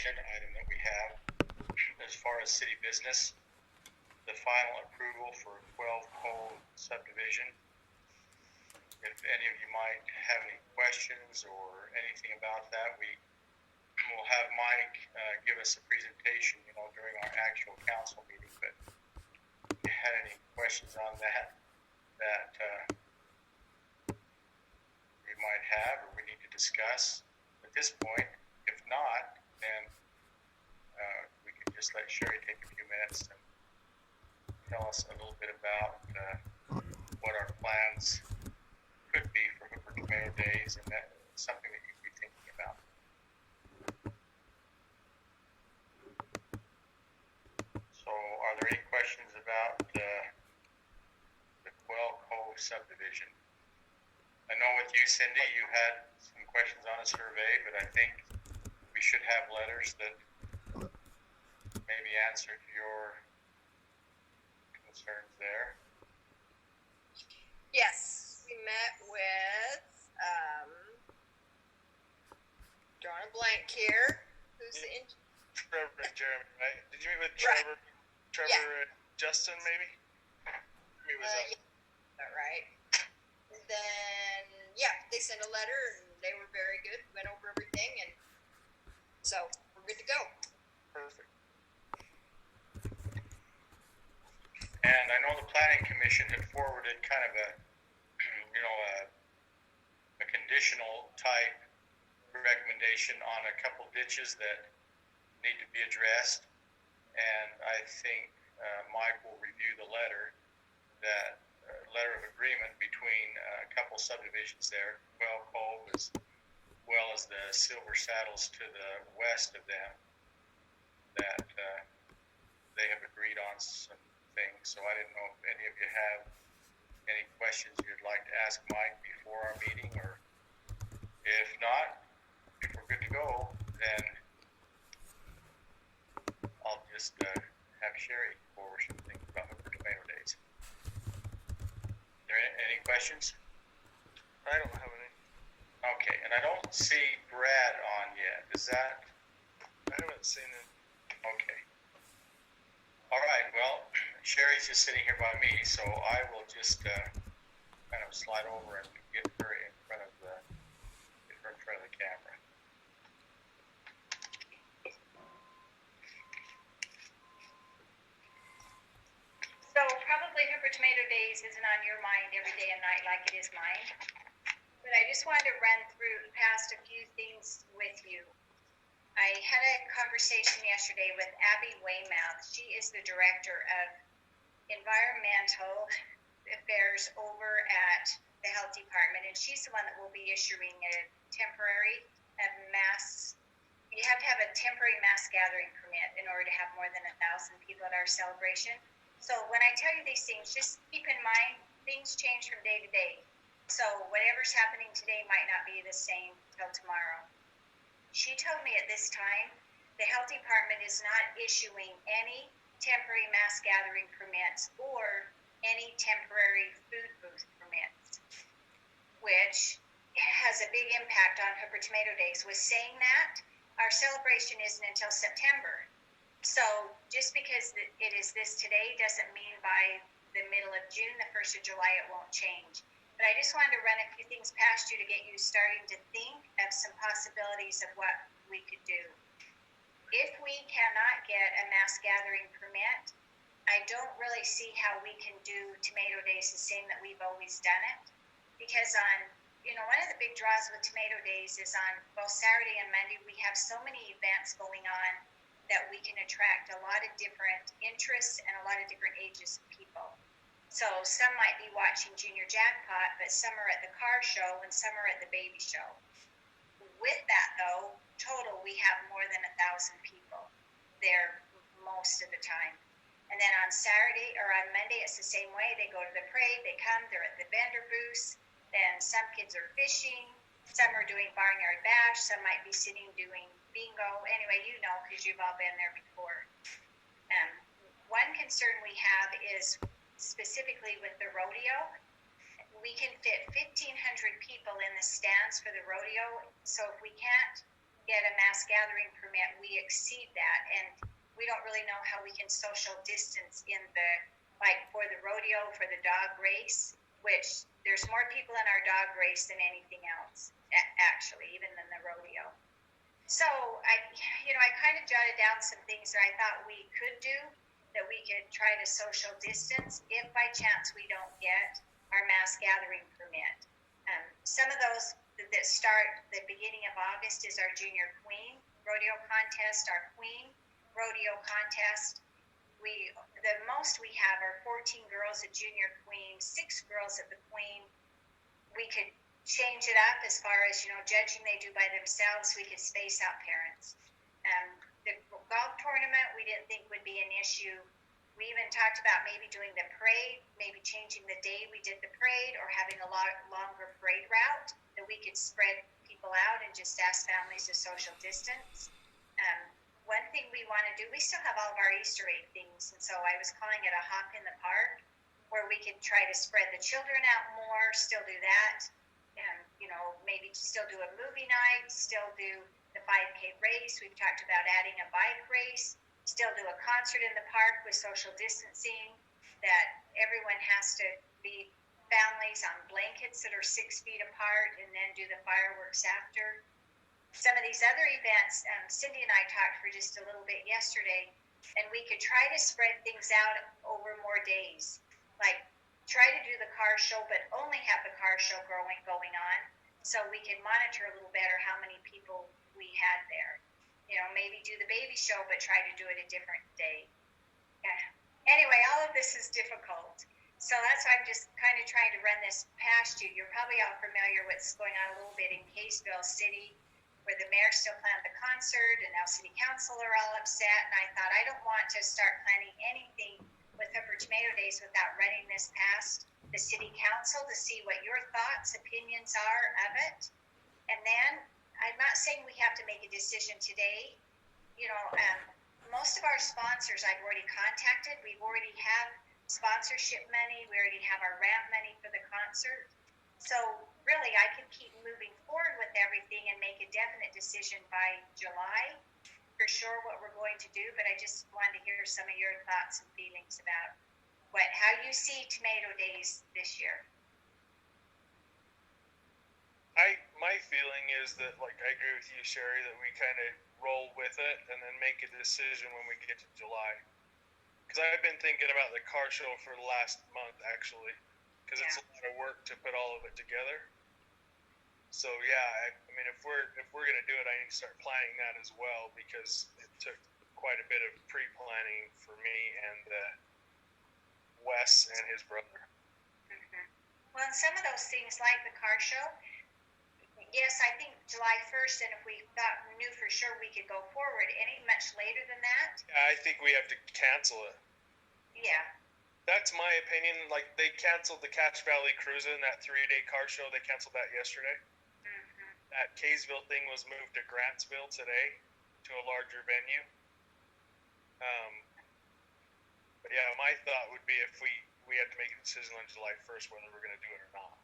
agenda item that we have as far as city business, the final approval for 12 Cole Subdivision. If any of you might have any questions or anything about that, we will have Mike give us a presentation, during our actual council meeting. But if you had any questions on that we might have or we need to discuss at this point. If not, then we can just let Sherry take a few minutes and tell us a little bit about what our plans could be for Hooper Tomato Days, and that is something that you'd be thinking about. So are there any questions about the Qualcomm subdivision? I know with you, Cindy, you had some questions on a survey, but I think we should have letters that maybe answered your concerns there. Yes, we met with, drawing a blank here. Who's the Trevor and Jeremy, right? Did you meet with Trevor? Right. Trevor and Justin, maybe? Maybe was that? Yeah, right. And then, they sent a letter and they were very good. Went over everything, and so we're good to go. Perfect. And I know the Planning Commission had forwarded kind of a conditional type recommendation on a couple ditches that need to be addressed. And I think Mike will review the letter of agreement between a couple subdivisions there, Well Cove as well as the Silver Saddles to the west of them, that they have agreed on some things. So I didn't know if any of you have any questions you'd like to ask Mike before our meeting, or if not, if we're good to go, then I'll just have Sherry forward some things about Hooper Tomato Days. Are there any questions? I don't have any. Okay, and I don't see Brad on yet. Is that? I haven't seen him. Okay. All right, well, Sherry's just sitting here by me, so I will just kind of slide over and get her in front of the camera. So probably Hooper Tomato Days isn't on your mind every day and night like it is mine. But I just wanted to run past a few things with you. I had a conversation yesterday with Abby Weymouth. She is the director of environmental affairs over at the health department, and she's the one that will be issuing a temporary mass. You have to have a temporary mass gathering permit in order to have more than 1,000 people at our celebration. So when I tell you these things, just keep in mind things change from day to day. So whatever's happening today might not be the same till tomorrow. She told me at this time, the health department is not issuing any temporary mass gathering permits or any temporary food booth permits, which has a big impact on Hooper Tomato Days. With saying that, our celebration isn't until September. So just because it is this today doesn't mean by the middle of June, the 1st of July, it won't change. But I just wanted to run a few things past you to get you starting to think of some possibilities of what we could do. If we cannot get a mass gathering permit, I don't really see how we can do Tomato Days the same that we've always done it. Because one of the big draws with Tomato Days is on both Saturday and Monday, we have so many events going on that we can attract a lot of different interests and a lot of different ages of people. So some might be watching Junior Jackpot, but some are at the car show and some are at the baby show. With that though, total we have more than 1,000 people there most of the time. And then on Saturday or on Monday, it's the same way. They go to the parade, they come, they're at the vendor booths, then some kids are fishing, some are doing barnyard bash, some might be sitting doing bingo. Anyway, because you've all been there before. One concern we have is specifically with the rodeo. We can fit 1,500 people in the stands for the rodeo. So if we can't get a mass gathering permit, we exceed that, and we don't really know how we can social distance in the, like for the rodeo, for the dog race, which there's more people in our dog race than anything else, actually, even than the rodeo. So I kind of jotted down some things that I thought we could do, that we could try to social distance if by chance we don't get our mass gathering permit. Some of those that start the beginning of August is our Junior Queen Rodeo Contest, our Queen Rodeo Contest. The most we have are 14 girls at Junior Queen, 6 girls at the Queen. We could change it up as far as, judging they do by themselves. We could space out parents. The golf tournament we didn't think would be an issue. We even talked about maybe doing the parade, maybe changing the day we did the parade, or having a lot longer parade route that we could spread people out and just ask families to social distance. One thing we want to do, we still have all of our Easter egg things, and so I was calling it a hop in the park, where we could try to spread the children out more, still do that, and maybe still do a movie night, still do the 5K race. We've talked about adding a bike race, still do a concert in the park with social distancing, that everyone has to be families on blankets that are 6 feet apart, and then do the fireworks after. Some of these other events, Cindy and I talked for just a little bit yesterday, and we could try to spread things out over more days. Like, try to do the car show, but only have the car show going on, so we can monitor a little better how many people we had there. Maybe do the baby show, but try to do it a different day. Yeah. Anyway, all of this is difficult. So that's why I'm just kind of trying to run this past you. You're probably all familiar with what's going on a little bit in Kaysville City, where the mayor still planned the concert, and now city council are all upset. And I thought, I don't want to start planning anything with Hooper Tomato Days without running this past the city council to see what your thoughts, opinions are of it. And then, I'm not saying we have to make a decision today. Most of our sponsors I've already contacted. We already have sponsorship money. We already have our ramp money for the concert. So really, I can keep moving forward with everything and make a definite decision by July for sure what we're going to do. But I just wanted to hear some of your thoughts and feelings about how you see Tomato Days this year. My feeling is that, I agree with you, Sherry, that we kind of roll with it and then make a decision when we get to July. Because I've been thinking about the car show for the last month, actually, because it's a lot of work to put all of it together. So yeah, I mean, if we're gonna do it, I need to start planning that as well, because it took quite a bit of pre-planning for me and Wes and his brother. Mm-hmm. Well, and some of those things, like the car show. Yes, I think July 1st, and if we knew for sure we could go forward, any much later than that? Yeah, I think we have to cancel it. Yeah. That's my opinion. They canceled the Cache Valley Cruisin', that 3-day car show. They canceled that yesterday. Mm-hmm. That Kaysville thing was moved to Grantsville today to a larger venue. But yeah, my thought would be if we had to make a decision on July 1st whether we're going to do it or not.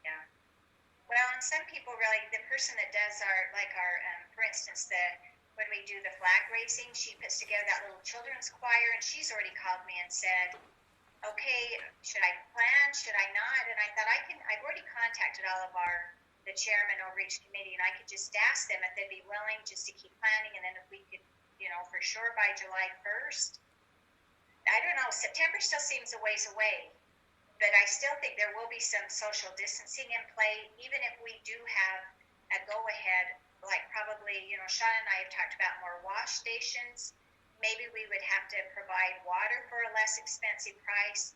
Yeah. Well, and some people really, the person that does for instance, when we do the flag raising, she puts together that little children's choir, and she's already called me and said, okay, should I plan, should I not? And I thought I've already contacted all of the chairman over each committee, and I could just ask them if they'd be willing just to keep planning, and then if we could, for sure by July 1st. I don't know, September still seems a ways away. But I still think there will be some social distancing in play, even if we do have a go-ahead, probably, Sean and I have talked about more wash stations. Maybe we would have to provide water for a less expensive price.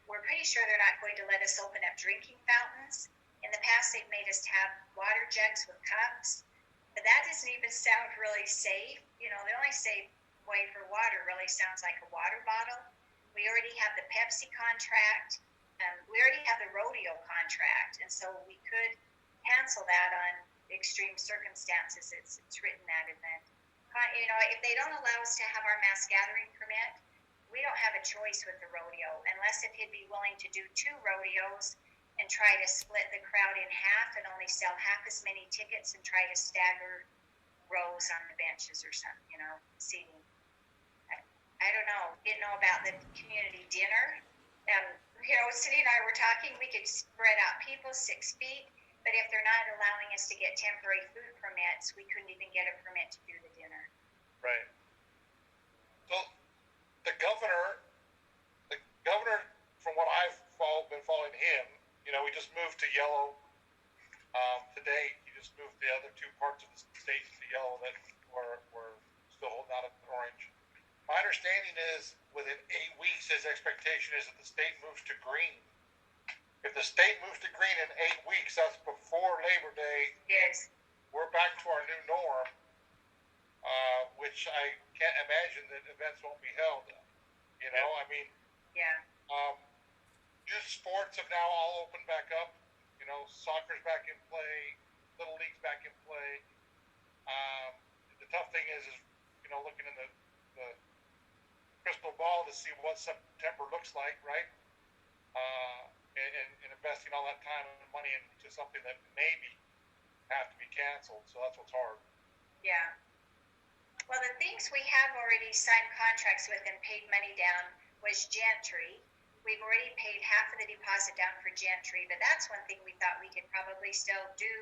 We're pretty sure they're not going to let us open up drinking fountains. In the past, they've made us have water jugs with cups. But that doesn't even sound really safe. The only safe way for water really sounds like a water bottle. We already have the Pepsi contract. We already have the rodeo contract, and so we could cancel that on extreme circumstances. It's written that in the, if they don't allow us to have our mass gathering permit, we don't have a choice with the rodeo, unless if he'd be willing to do 2 rodeos and try to split the crowd in half and only sell half as many tickets and try to stagger rows on the benches or something, you know, seating. I don't know. Didn't know about the community dinner. You know, Cindy and I were talking. We could spread out people 6 feet, but if they're not allowing us to get temporary food permits, we couldn't even get a permit to do the dinner. Right. So the governor, from what I've been following him, you know, we just moved to yellow. Today, he just moved the other 2 parts of the state to yellow that were still holding out of orange. My understanding is within 8 weeks, his expectation is that the state moves to green. If the state moves to green in 8 weeks, that's before Labor Day. Yes. We're back to our new norm, which I can't imagine that events won't be held. You know, I mean, Yeah. youth sports have now all opened back up. You know, soccer's back in play, Little League's back in play. The tough thing is you know, looking in the crystal ball to see what September looks like, right? And investing all that time and money into something that maybe have to be canceled. So that's what's hard. Yeah. Well, the things we have already signed contracts with and paid money down was Gentry. We've already paid half of the deposit down for Gentry, but that's one thing we thought we could probably still do,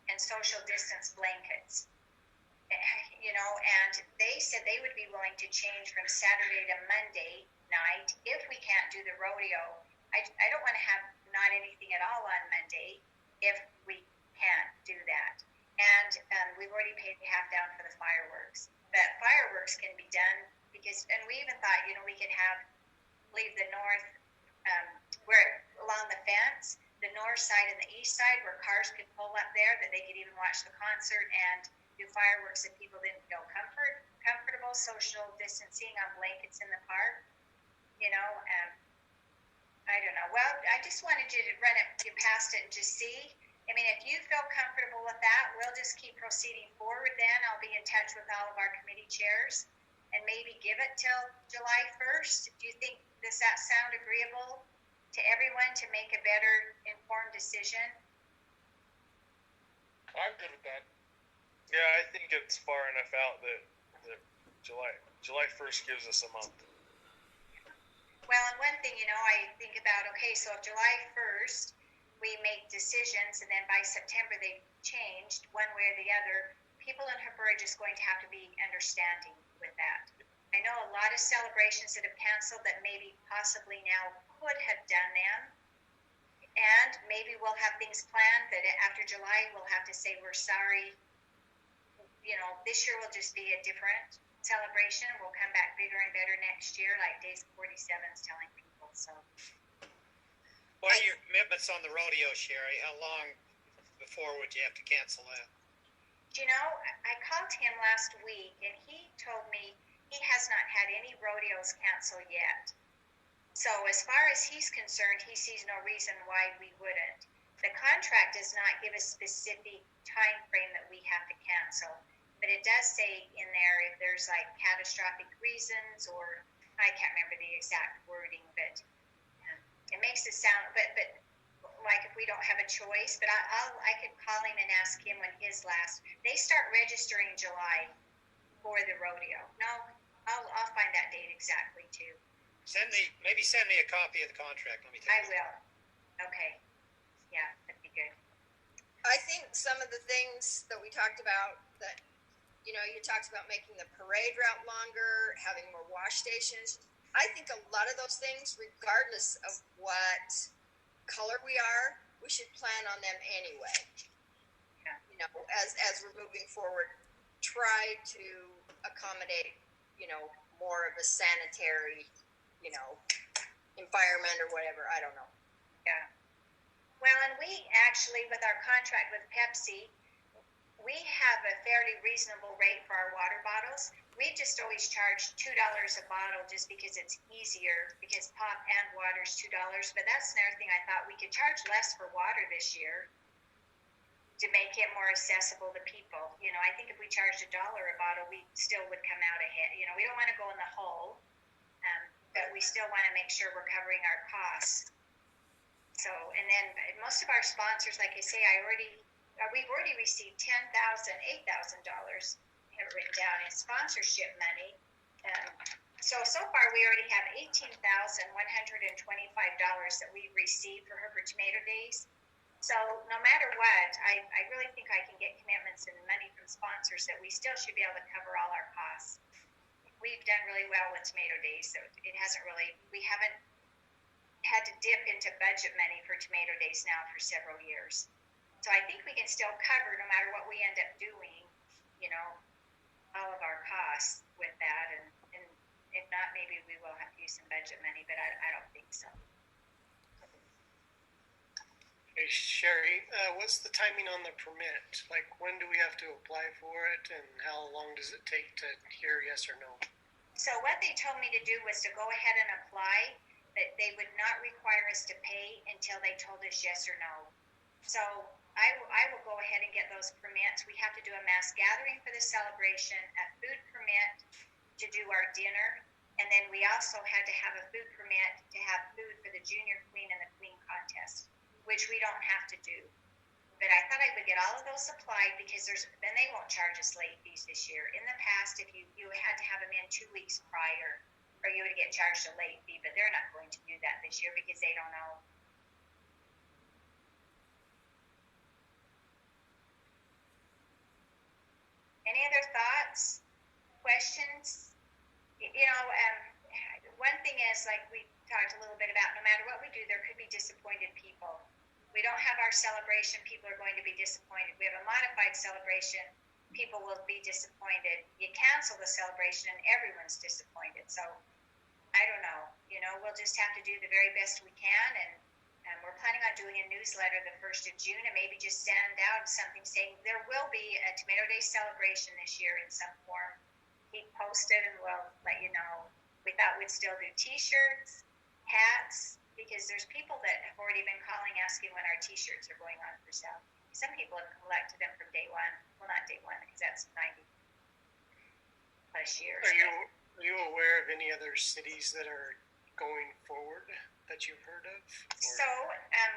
and social distance blankets. You know, and they said they would be willing to change from Saturday to Monday night if we can't do the rodeo. I don't want to have not anything at all on Monday if we can't do that. And we've already paid half down for the fireworks. But fireworks can be done because, and we even thought, you know, we could leave the north, where along the fence, the north side and the east side where cars could pull up there, that they could even watch the concert and do fireworks if people didn't feel comfortable social distancing on blankets in the park. You know, I don't know. Well, I just wanted you to run it past it and just see. I mean, if you feel comfortable with that, we'll just keep proceeding forward then. I'll be in touch with all of our committee chairs and maybe give it till July 1st. Do you think, does that sound agreeable to everyone to make a better informed decision? I'm good with that. Yeah, I think it's far enough out that July 1st gives us a month. Well, and one thing, you know, I think about, okay, so if July 1st we make decisions and then by September they changed one way or the other, people in Hooper are just going to have to be understanding with that. I know a lot of celebrations that have canceled that maybe possibly now could have done them. And maybe we'll have things planned that after July we'll have to say we're sorry. You know, this year will just be a different celebration. We'll come back bigger and better next year, like Days 47 is telling people. So, what are your commitments on the rodeo, Sherry? How long before would you have to cancel that? you know, I called him last week and he told me he has not had any rodeos canceled yet. So as far as he's concerned, he sees no reason why we wouldn't. The contract does not give a specific time frame that we have to cancel, but it does say in there if there's like catastrophic reasons, or I can't remember the exact wording, but it makes it sound, but like if we don't have a choice. But I could call him and ask him when his last. They start registering July for the rodeo. No, I'll find that date exactly too. Maybe send me a copy of the contract. Let me take I will. Okay. Yeah, that'd be good. I think some of the things that we talked about that, you know, you talked about making the parade route longer, having more wash stations. I think a lot of those things, regardless of what color we are, we should plan on them anyway. Yeah. You know, as we're moving forward, try to accommodate, you know, more of a sanitary, you know, environment or whatever. I don't know. Yeah. Well, and we actually, with our contract with Pepsi, we have a fairly reasonable rate for our water bottles. We've just always charged $2 a bottle just because it's easier, because pop and water is $2. But that's another thing I thought we could charge less for water this year to make it more accessible to people. You know, I think if we charged $1 a bottle, we still would come out ahead. You know, we don't want to go in the hole, but we still want to make sure we're covering our costs. So, and then most of our sponsors, like I say, we've already received $10,000, $8,000, have it written down, in sponsorship money. So far, we already have $18,125 that we've received for Hereford Tomato Days. So no matter what, I really think I can get commitments and money from sponsors that we still should be able to cover all our costs. We've done really well with Tomato Days, so it hasn't really, we haven't had to dip into budget money for Tomato Days now for several years. So I think we can still cover, no matter what we end up doing, all of our costs with that. And if not, maybe we will have to use some budget money, but I don't think so. Hey, Sherry, what's the timing on the permit? Like, when do we have to apply for it, and how long does it take to hear yes or no? So what they told me to do was to go ahead and apply, but they would not require us to pay until they told us yes or no. So I will go ahead and get those permits. We have to do a mass gathering for the celebration, a food permit to do our dinner, and then we also had to have a food permit to have food for the junior queen and the queen contest, which we don't have to do. But I thought I would get all of those supplied because then they won't charge us late fees this year. In the past, if you had to have them in 2 weeks prior, or you would get charged a late fee, but they're not going to do that this year because they don't know. Any other thoughts, questions? One thing is, like we talked a little bit about, no matter what we do, there could be disappointed people. We don't have our celebration, people are going to be disappointed. We have a modified celebration, people will be disappointed. You cancel the celebration and everyone's disappointed. So I don't know, we'll just have to do the very best we can, and we're planning on doing a newsletter the 1st of June and maybe just send out something saying there will be a Tomato Day celebration this year in some form. Keep posted and we'll let you know. We thought we'd still do t-shirts, hats, because there's people that have already been calling asking when our t-shirts are going on for sale. Some people have collected them from day one. Well, not day one, because that's 90 plus years. Are you aware of any other cities that are going forward that you've heard of? So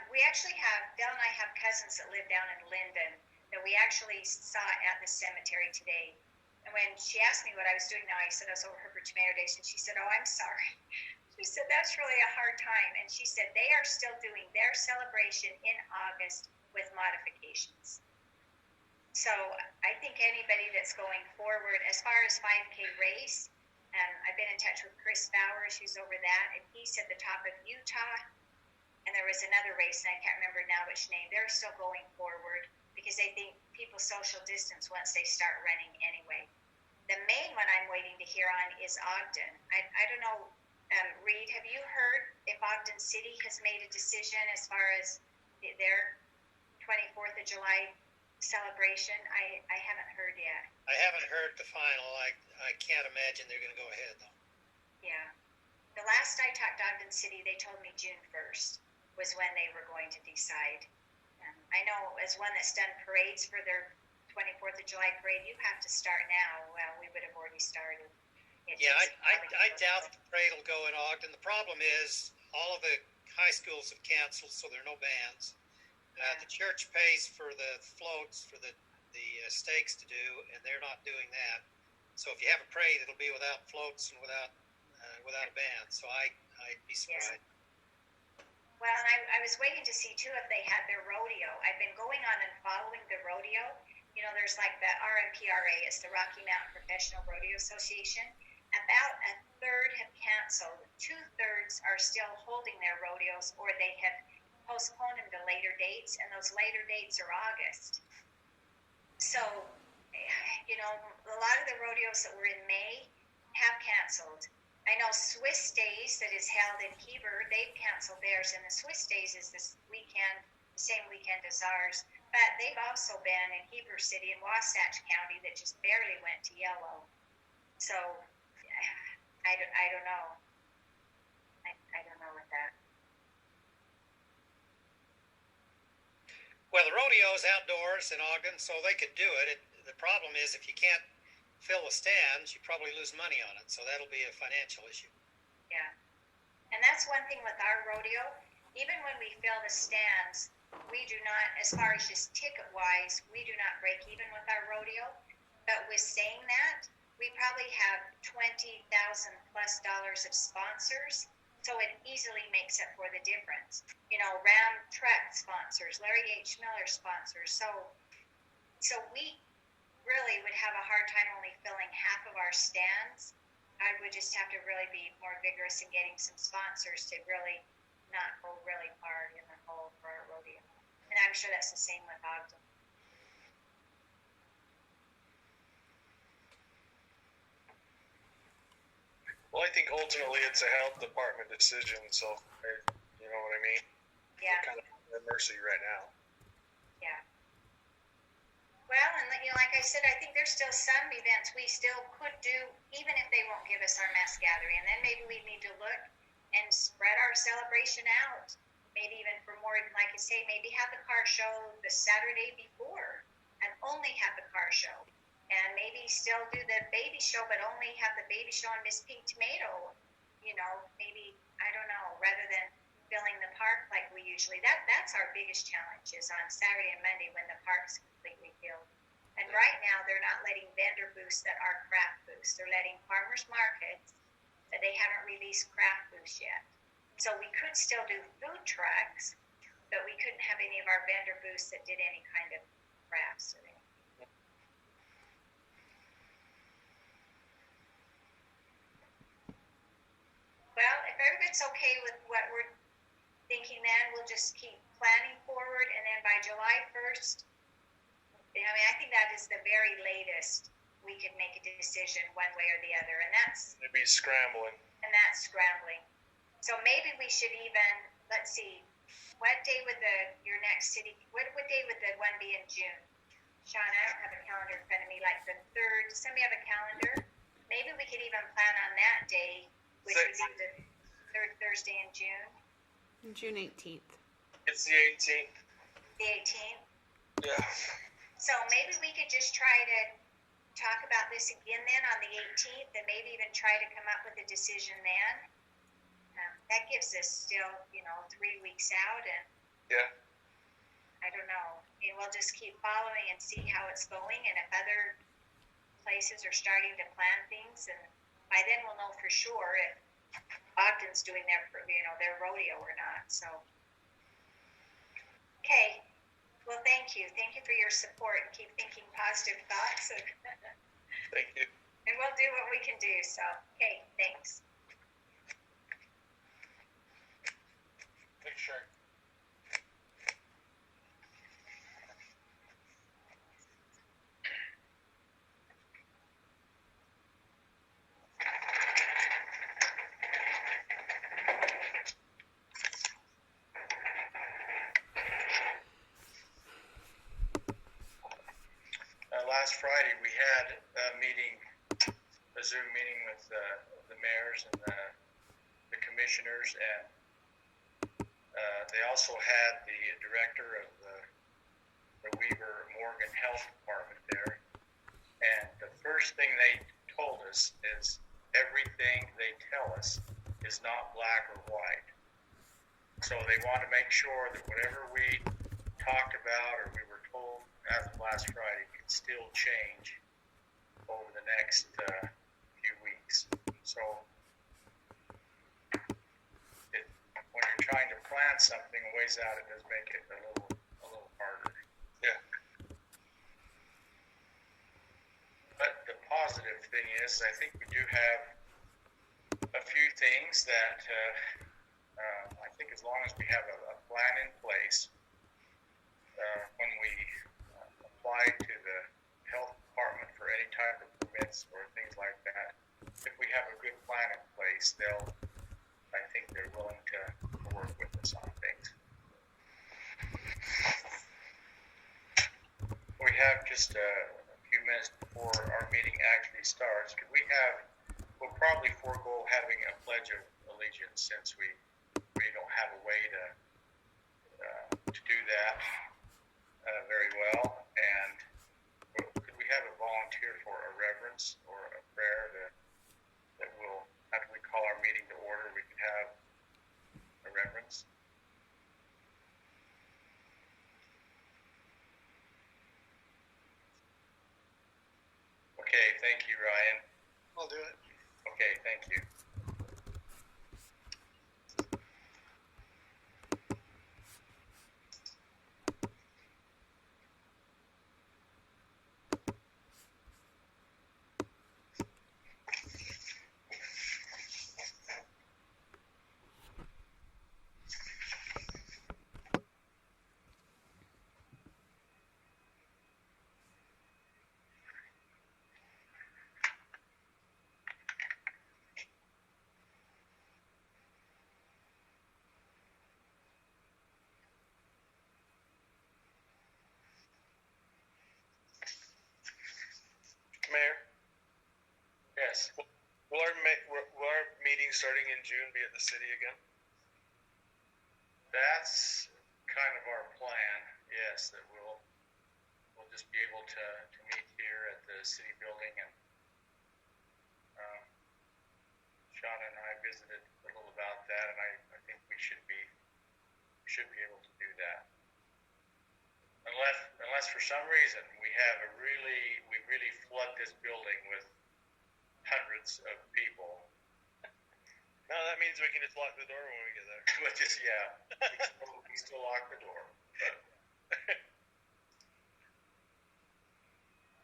we actually Dell and I have cousins that live down in Linden that we actually saw at the cemetery today. And when she asked me what I was doing now, I said I was over here for Tomato Days, and she said, "Oh, I'm sorry." She said, "That's really a hard time." And she said they are still doing their celebration in August with modifications. So I think anybody that's going forward, as far as 5K race, I've been in touch with Chris Bowers, who's over that, and he said the top of Utah, and there was another race, and I can't remember now which name. They're still going forward because they think people social distance once they start running anyway. The main one I'm waiting to hear on is Ogden. I don't know, Reed, have you heard if Ogden City has made a decision as far as their 24th of July celebration? I haven't heard yet. I haven't heard the final. I can't imagine they're going to go ahead, though. Yeah. The last I talked to Ogden City, they told me June 1st was when they were going to decide. I know as one that's done parades for their 24th of July parade, you have to start now. Well, we would have already started. I doubt the parade will go in Ogden. The problem is all of the high schools have canceled, so there are no bands. The church pays for the floats for the stakes to do, and they're not doing that. So if you have a parade, it'll be without floats and without a band. So I'd be surprised. Yeah. Well, and I was waiting to see too if they had their rodeo. I've been going on and following the rodeo. There's like the RMPRA, it's the Rocky Mountain Professional Rodeo Association. About a third have canceled. 2/3 are still holding their rodeos, or they have postponed them to later dates, and those later dates are August. So, a lot of the rodeos that were in May have canceled. I know Swiss Days that is held in Heber, they've canceled theirs, and the Swiss Days is this weekend, the same weekend as ours, but they've also been in Heber City and Wasatch County that just barely went to yellow. So, I don't know. I don't know with that. Well, the rodeo's outdoors in Ogden, so they could do it. The problem is if you can't fill the stands, you probably lose money on it, so that'll be a financial issue. Yeah. And that's one thing with our rodeo. Even when we fill the stands, we do not, as far as just ticket wise, we do not break even with our rodeo. But with saying that, we probably have $20,000+ of sponsors, so it easily makes up for the difference. You know, Ram Truck sponsors, Larry H. Miller sponsors. So we really would have a hard time only filling half of our stands. I would just have to really be more vigorous in getting some sponsors to really not go really hard in the hole for our rodeo. And I'm sure that's the same with Ogden. Well, I think ultimately it's a health department decision, so you know what I mean? Yeah. We're kind of at their mercy right now. Yeah. Well, and you know, like I said, I think there's still some events we still could do, even if they won't give us our mass gathering. And then maybe we need to look and spread our celebration out. Maybe even for more, like I say, maybe have the car show the Saturday before and only have the car show. And maybe still do the baby show, but only have the baby show on Miss Pink Tomato. You know, maybe, I don't know, rather than filling the park like we usually. That's our biggest challenge is on Saturday and Monday when the park's completely filled. And right now they're not letting vendor booths that are craft booths. They're letting farmers markets, but they haven't released craft booths yet. So we could still do food trucks, but we couldn't have any of our vendor booths that did any kind of crafts or anything. Well, if everybody's okay with what we're thinking, then we'll just keep planning forward, and then by July 1st, I mean, I think that is the very latest we could make a decision one way or the other, and that's It'd be scrambling. scrambling. So maybe we should even, let's see, what day would your next city, what day would the one be in June? Sean, I don't have a calendar in front of me, like the 3rd, does somebody have a calendar? Maybe we could even plan on that day, which would be the 3rd Thursday in June. June 18th. It's the 18th. The 18th. Yeah. So maybe we could just try to talk about this again then on the 18th, and maybe even try to come up with a decision then. That gives us still, 3 weeks out, and Yeah. I don't know. I mean, we'll just keep following and see how it's going, and if other places are starting to plan things, and by then we'll know for sure if Ogden's doing their rodeo or not. So, okay. Well, thank you. Thank you for your support, and keep thinking positive thoughts. Thank you. And we'll do what we can do. So, okay, thanks. Thanks, Sherry. Last Friday, we had a Zoom meeting with the mayors and the commissioners, and they also had the director of the Weaver Morgan Health Department there. And the first thing they told us is everything they tell us is not black or white. So they want to make sure that whatever we talked about or we were told as of last Friday can still change over the next few weeks. So when you're trying to plan something a ways out, it does make it a little harder. Yeah. But the positive thing is, I think we do have a few things that I think as long as we have a plan in place, when we apply to the health department for any type of permits or things like that, if we have a good plan in place, I think they're willing to work with us on things. We have just a few minutes before our meeting actually starts. We'll probably forego having a pledge of allegiance since we don't have a way to do that very well. And could we have a volunteer for a reverence or a prayer that will, after we call our meeting to order, we can have a reverence? thank you, Ryan. I'll do it. Okay, thank you. Mayor, Yes. will our meeting starting in June be at the city again? That's kind of our plan, yes, that we'll just be able to meet here at the city building, and Shauna and I visited a little about that, and I think we should be able to do that. Unless for some reason we really flood this building with hundreds of people. No, that means we can just lock the door when we get there. But just, yeah, we still lock the door. But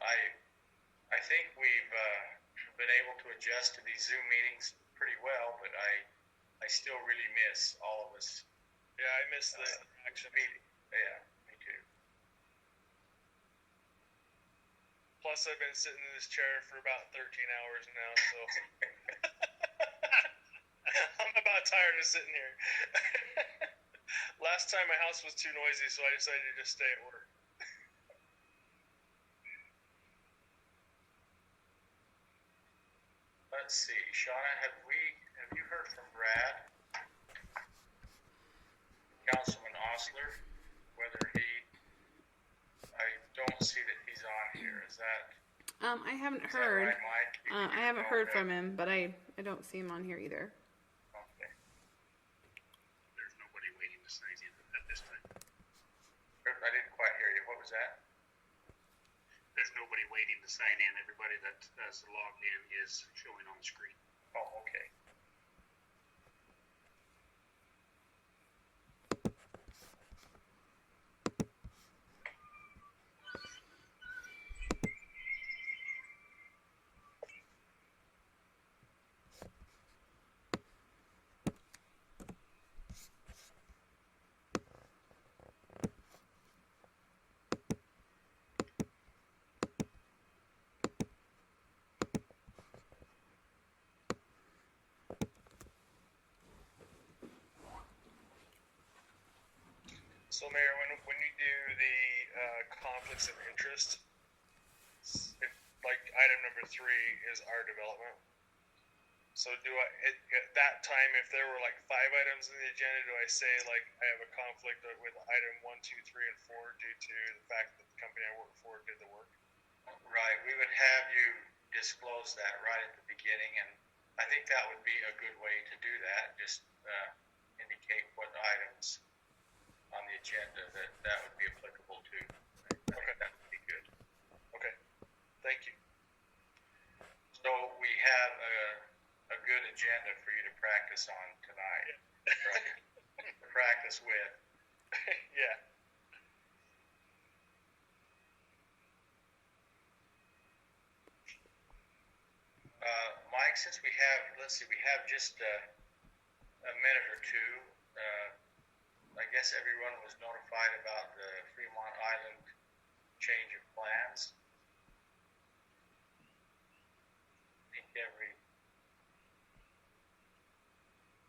I think we've been able to adjust to these Zoom meetings pretty well, but I still really miss all of us. Yeah, I miss the action meeting. Yeah, me too. Plus, I've been sitting in this chair for about 13 hours now, so I'm about tired of sitting here. Last time my house was too noisy, so I decided to just stay at work. Let's see, Shauna, have you heard from Brad, Councilman Osler, whether I don't see that he's on here. Is that? I haven't Is that heard. right, Mike? I haven't heard from him, but I don't see him on here either. Okay. There's nobody waiting to sign in at this time. I didn't quite hear you. What was that? There's nobody waiting to sign in. Everybody that has logged in is showing on the screen. Oh, okay. So, Mayor, when you do the conflicts of interest, if, like item number 3 is our development. So at that time, if there were like 5 items in the agenda, do I say like I have a conflict with item 1, 2, 3, and 4 due to the fact that the company I work for did the work? Right. We would have you disclose that right at the beginning, and I think that would be a good way to do that. Just indicate what items on the agenda that would be applicable to. I think that would be good. Okay. Thank you. So we have a good agenda for you to practice on tonight. Right? To practice with. Yeah. Mike, since we have just a minute or two. I guess everyone was notified about the Fremont Island change of plans. I think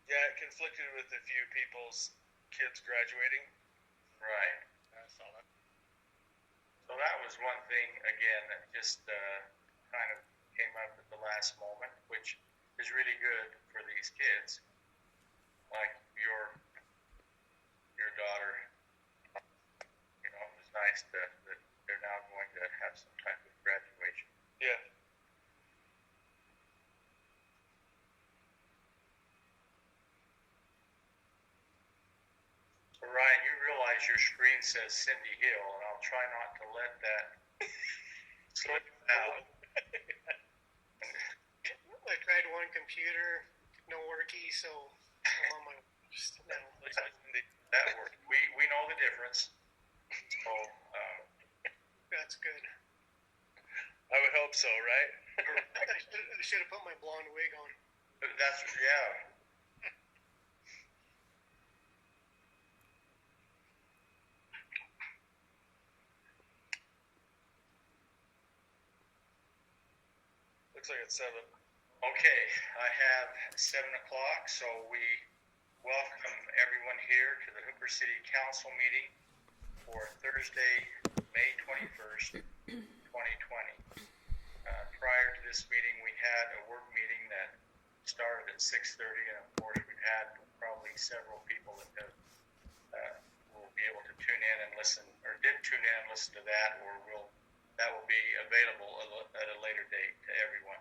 Yeah, it conflicted with a few people's kids graduating. Right. I saw that. So that was one thing, again, that just kind of came up at the last moment, which is really good for these kids. Like your daughter, it was nice that they're now going to have some type of graduation. Yeah. So Ryan, you realize your screen says Cindy Hill, and I'll try not to let that slip out. I would hope so, right? I should have put my blonde wig on. That's, yeah. Looks like it's 7. Okay, I have 7 o'clock, so we welcome everyone here to the Hooper City Council meeting for Thursday, May 21st, 2020. Prior to this meeting, we had a work meeting that started at 6:30, and of course, we've had probably several people that have, will be able to tune in and listen, or did tune in and listen to that, or that will be available at a later date to everyone.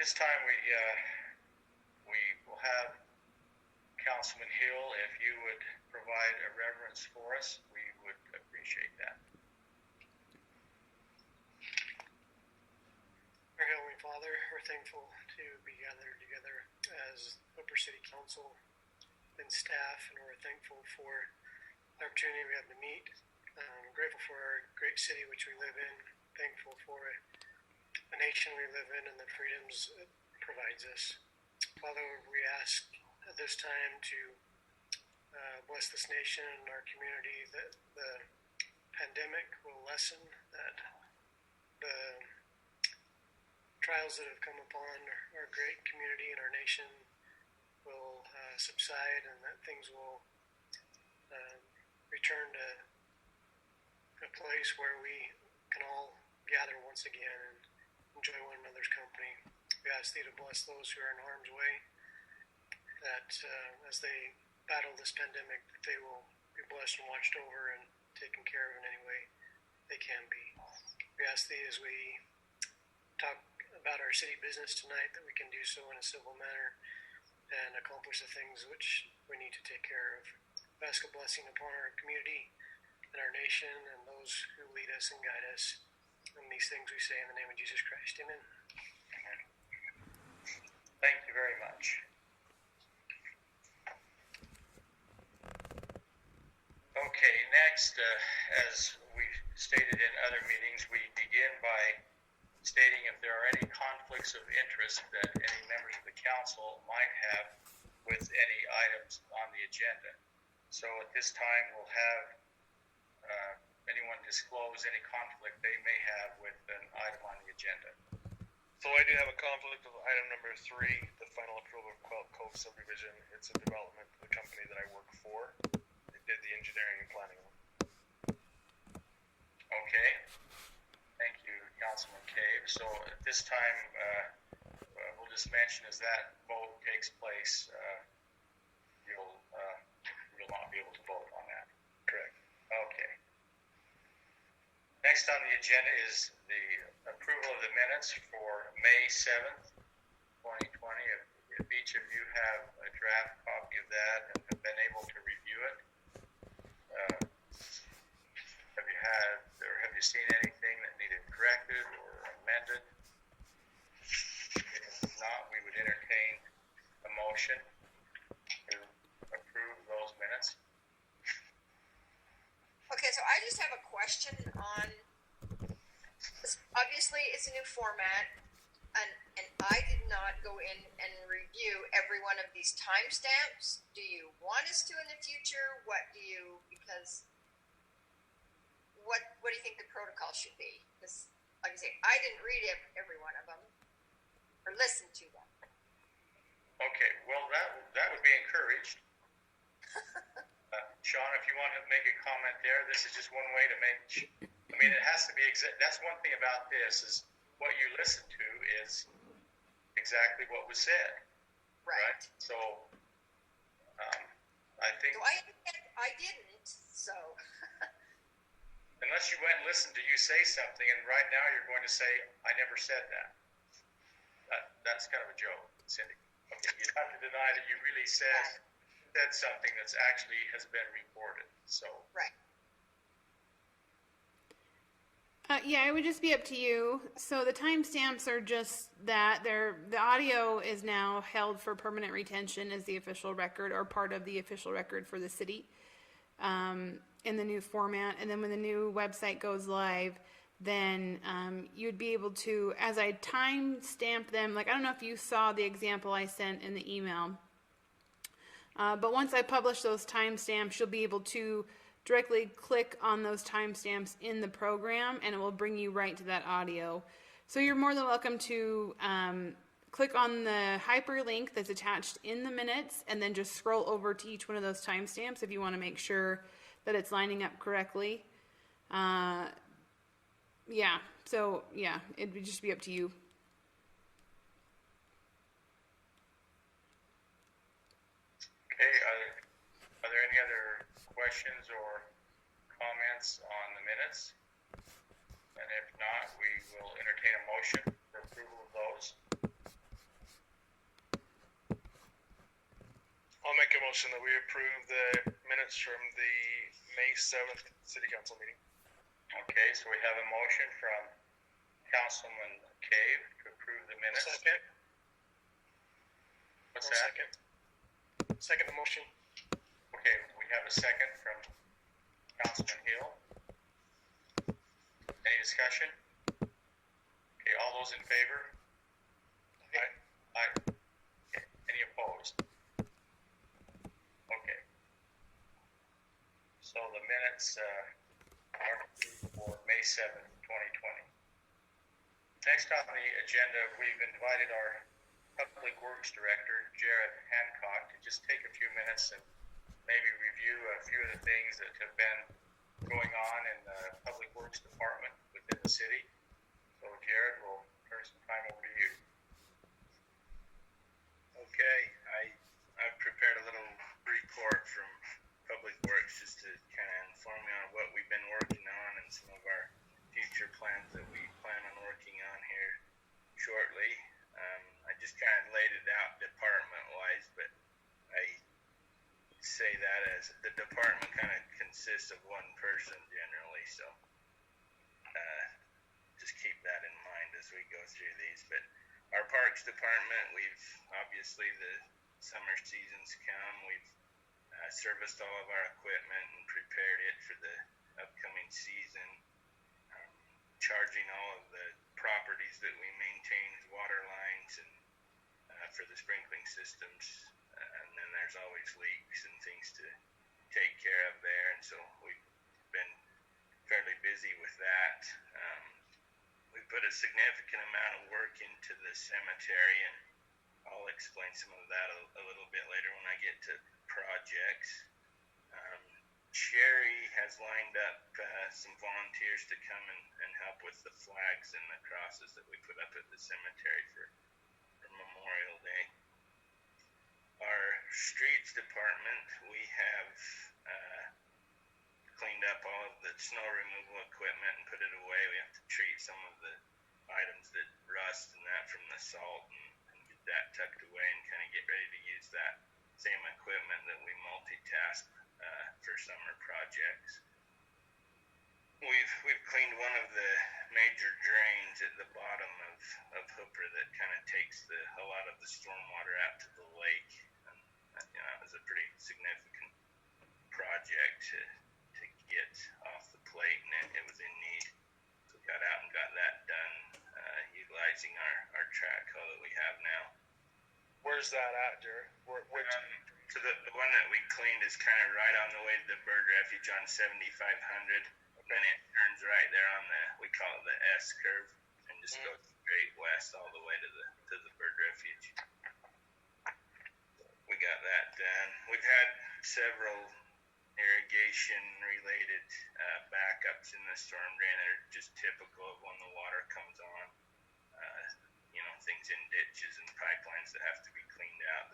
This time we will have Councilman Hill. If you would provide a reverence for us, we would appreciate that. Our Heavenly Father, we're thankful to be gathered together as Hooper City Council and staff, and we're thankful for the opportunity we have to meet. Grateful for our great city which we live in, thankful for the nation we live in and the freedoms it provides us. Father, we ask at this time to bless this nation and our community, that the pandemic will lessen, that the trials that have come upon our great community and our nation will subside, and that things will return to a place where we can all gather once again and enjoy one another's company. We ask Thee to bless those who are in harm's way, that as they battle this pandemic, that they will be blessed and watched over and taken care of in any way they can be. We ask Thee, as we talk about our city business tonight, that we can do so in a civil manner and accomplish the things which we need to take care of. We ask a blessing upon our community and our nation and those who lead us and guide us. And these things we say in the name of Jesus Christ. Amen. Thank you very much. Okay, next, as we stated in other meetings, we begin by stating if there are any conflicts of interest that any members of the council might have with any items on the agenda. So at this time, we'll have anyone disclose any conflict they may have with an item on the agenda. So I do have a conflict with item number 3, the final approval of Qualcomm Subdivision. It's a development of the company that I work for. They did the engineering and planning. Okay. Thank you, Councilman Cave. So at this time, we'll just mention as that vote takes place, you'll not be able to vote on that. Correct. Okay. Next on the agenda is the approval of the minutes for May 7th, 2020. If each of you have a draft copy of that and have been able to review it, have you seen anything that needed corrected or amended? If not, we would entertain a motion to approve those minutes. Okay, so I just have a question on, obviously it's a new format, and I did not go in and review every one of these timestamps. Do you want us to in the future? Because what do you think the protocol should be? Because, like I say, I didn't read every one of them, or listen to them. Okay, well, that would be encouraged. Sean, if you want to make a comment there, this is just one way to make, it has to be, that's one thing about this, is what you listen to is exactly what was said. Right? So, I think... So I didn't, so... Unless you went and listened to you say something, and right now you're going to say, I never said that. That's kind of a joke, Cindy. Okay, you have to deny that you really said something that's actually has been reported. So right. Yeah, it would just be up to you. So the timestamps are just that the audio is now held for permanent retention as the official record or part of the official record for the city. in the new format, and then when the new website goes live, then you'd be able to, as I time stamp them, like I don't know if you saw the example I sent in the email, but once I publish those timestamps, you'll be able to directly click on those timestamps in the program, and it will bring you right to that audio. So you're more than welcome to click on the hyperlink that's attached in the minutes, and then just scroll over to each one of those timestamps if you want to make sure that it's lining up correctly. It would just be up to you. Okay, are there any other questions or comments on the minutes? And if not, we will entertain a motion for approval of those. I'll make a motion that we approve the minutes from the May 7th City Council meeting. Okay, so we have a motion from Councilman Cave to approve the minutes. Second. What's that? Second the motion. Okay, we have a second from Councilman Hill. Any discussion? Okay, all those in favor? Aye. Aye. Okay. Any opposed? Okay. So the minutes are approved for May 7th, 2020. Next on the agenda, we've invited our Public Works Director, Jared Hancock, to just take a few minutes and maybe review a few of the things that have been going on in the Public Works Department within the city. So Jared, we'll turn some time over to you. Okay, I've prepared a little report from Public Works just to kind of inform you on what we've been working on and some of our future plans that we plan on working on here shortly. I just kind of laid it out department-wise, but I say that as the department kind of consists of one person generally, so just keep that in mind as we go through these. But our Parks Department, we've obviously the summer season's come. We've serviced all of our equipment and prepared it for the upcoming season. Charging all of the properties that we maintain as water lines and for the sprinkling systems, and then there's always leaks and things to take care of there, and so we've been fairly busy with that. We put a significant amount of work into the cemetery, and I'll explain some of that a little bit later when I get to projects. Sherry has lined up some volunteers to come and help with the flags and the crosses that we put up at the cemetery for Memorial Day. Our streets department, we have cleaned up all of the snow removal equipment and put it away. We have to treat some of the items that rust and that from the salt and get that tucked away and kind of get ready to use that same equipment that we multitask for summer projects. We've cleaned one of the major drains at the bottom of Hooper that kind of takes a lot of the stormwater out to the lake. And it was a pretty significant project to get off the plate, and it was in need. So we got out and got that done utilizing our track hoe that we have now. Where's that at, Jared? So the one that we cleaned is kind of right on the way to the bird refuge on 7500. And it turns right there on we call it the S curve, and just goes straight west all the way to the bird refuge. We got that done. We've had several irrigation related backups in the storm drain that are just typical of when the water comes on. Things in ditches and pipelines that have to be cleaned out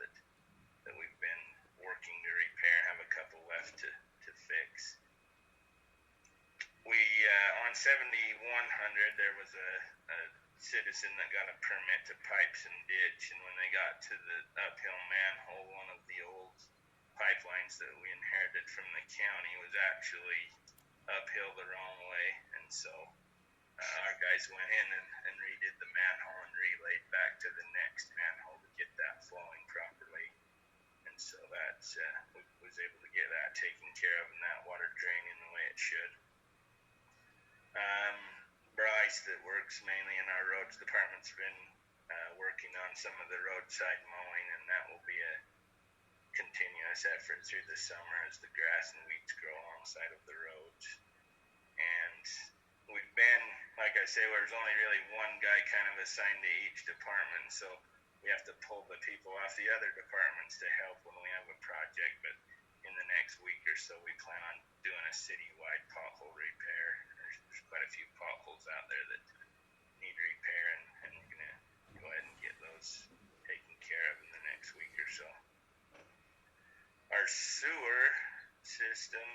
that we've been working to repair, have a couple left to fix. We on 7100 there was a citizen that got a permit to pipe some ditch, and when they got to the uphill manhole, one of the old pipelines that we inherited from the county was actually uphill the wrong way, and so our guys went in and redid the manhole and relayed back to the next manhole to get that flowing properly. And so that's we was able to get that taken care of and that water draining the way it should. Bryce, that works mainly in our roads department's been working on some of the roadside mowing, and that will be a continuous effort through the summer as the grass and weeds grow alongside of the roads. And we've been, like I say, there's only really one guy kind of assigned to each department, so we have to pull the people off the other departments to help when we have a project. But in the next week or so, we plan on doing a citywide pothole repair. There's quite a few potholes out there that need repair, and we're gonna go ahead and get those taken care of in the next week or so. Our sewer system,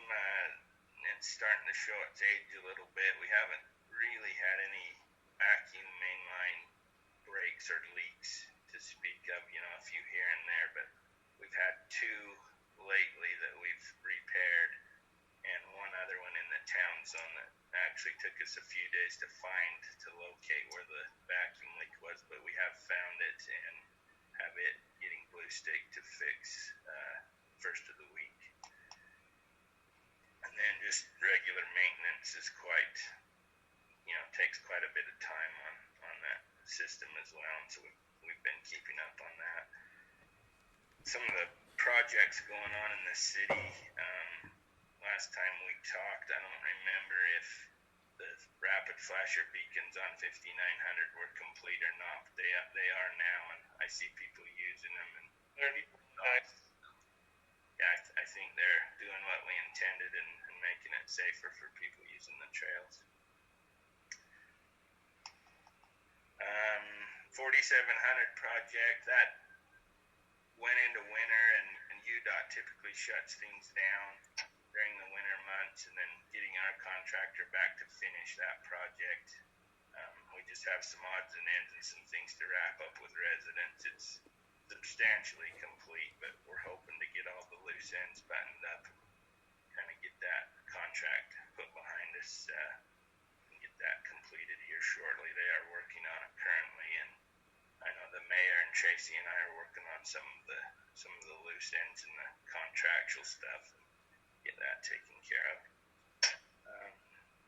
it's starting to show its age a little bit. We haven't really had any vacuum mainline breaks or leaks to speak of, a few here and there, but we've had two lately that we've repaired, and one other one in the town zone that actually took us a few days to find, to locate where the vacuum leak was, but we have found it and have it getting blue stick to fix first of the week. And then just regular maintenance is quite, takes quite a bit of time on that system as well, and so we've been keeping up on that. Some of the projects going on in the city, last time we talked, I don't remember if the rapid flasher beacons on 5900 were complete or not. They are now, and I see people using them, and They're nice. yeah, I think they're doing what we intended and making it safer for people using the trails. 4700 project, that went into winter, and UDOT typically shuts things down during the winter months, and then getting our contractor back to finish that project. We just have some odds and ends and some things to wrap up with residents. It's substantially complete, but we're hoping to get all the loose ends buttoned up and kind of get that contract put behind us and get that completed here shortly. They are working on it currently, and I know the mayor and Tracy and I are working on some of the loose ends and the contractual stuff and get that taken care of.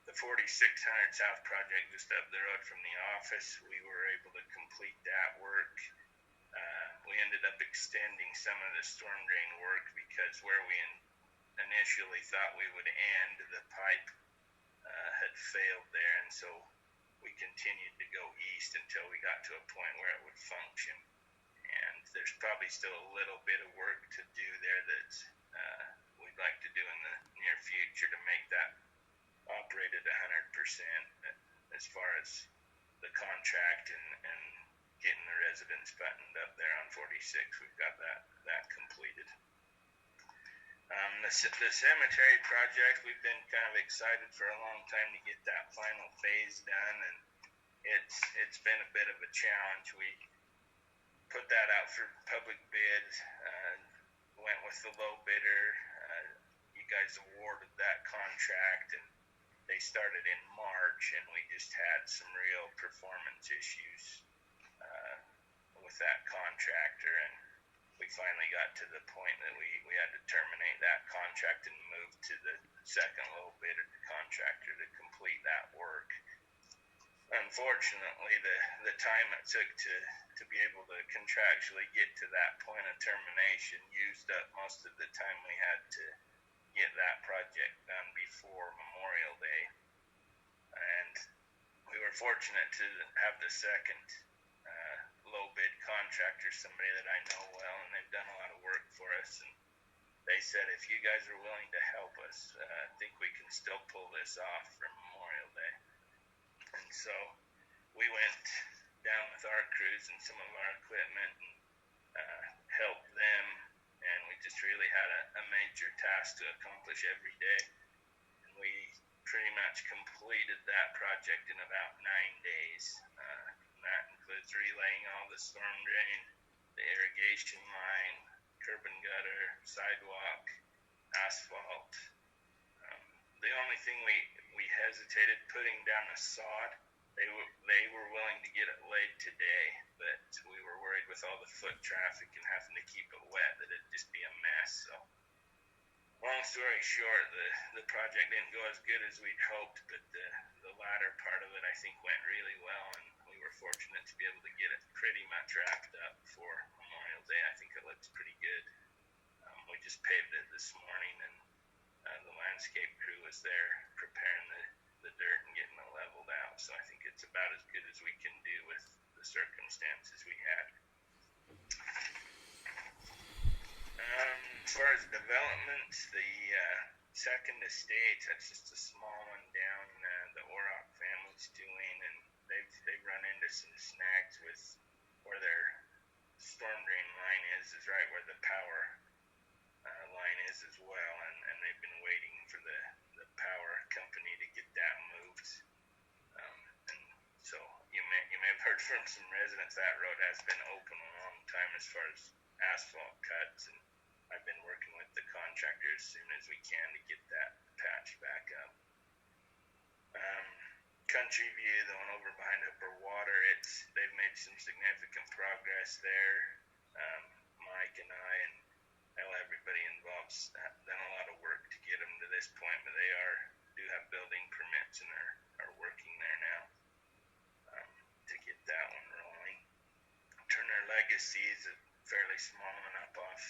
The 4600 South project just up the road from the office, we were able to complete that work. We ended up extending some of the storm drain work because where we initially thought we would end, the pipe had failed there, and so we continued to go east until we got to a point where it would function. And there's probably still a little bit of work to do there that we'd like to do in the near future to make that operate at 100% as far as the contract and getting the residents buttoned up there on 46. We've got that completed. The cemetery project, we've been kind of excited for a long time to get that final phase done, and it's been a bit of a challenge. We put that out for public bid, went with the low bidder. You guys awarded that contract, and they started in March, and we just had some real performance issues with that contractor, and we finally got to the point that we had to terminate that contract and move to the second low bidder contractor to complete that work. Unfortunately, the time it took to be able to contractually get to that point of termination used up most of the time we had to get that project done before Memorial Day. And we were fortunate to have the second low bid contractor, somebody that I know well, and they've done a lot of work for us, and they said if you guys are willing to help us, I think we can still pull this off for Memorial Day. And so we went down with our crews and some of our equipment and helped them, and we just really had a major task to accomplish every day, and we pretty much completed that project in about 9 days. That includes relaying all the storm drain, the irrigation line, curb and gutter, sidewalk, asphalt. The only thing we hesitated putting down a sod they were willing to get it laid today, but we were worried with all the foot traffic and having to keep it wet that it'd just be a mess. So, long story short, the project didn't go as good as we'd hoped, but the latter part of it I think went really well, and we were fortunate to be able to get it pretty much wrapped up for Memorial Day. I think it looks pretty good. We just paved it this morning, and the landscape crew was there preparing the dirt and getting it leveled out. So I think it's about as good as we can do with the circumstances we had. As far as development, the second estate, that's just a small one down the Orrock family's doing, and they've run into some snags with where their storm drain line is right where the power line is as well, and they've been waiting for the power company to get that moved. And so you may have heard from some residents that road has been open a long time as far as asphalt cuts, and I've been working with the contractor as soon as we can to get that patch back up. Country View, the one over behind Upper Water, they've made some significant progress there. Mike and I and everybody involved's done a lot of work to get them to this point, but they do have building permits and are working there now to get that one rolling. Turner Legacy is a fairly small one up off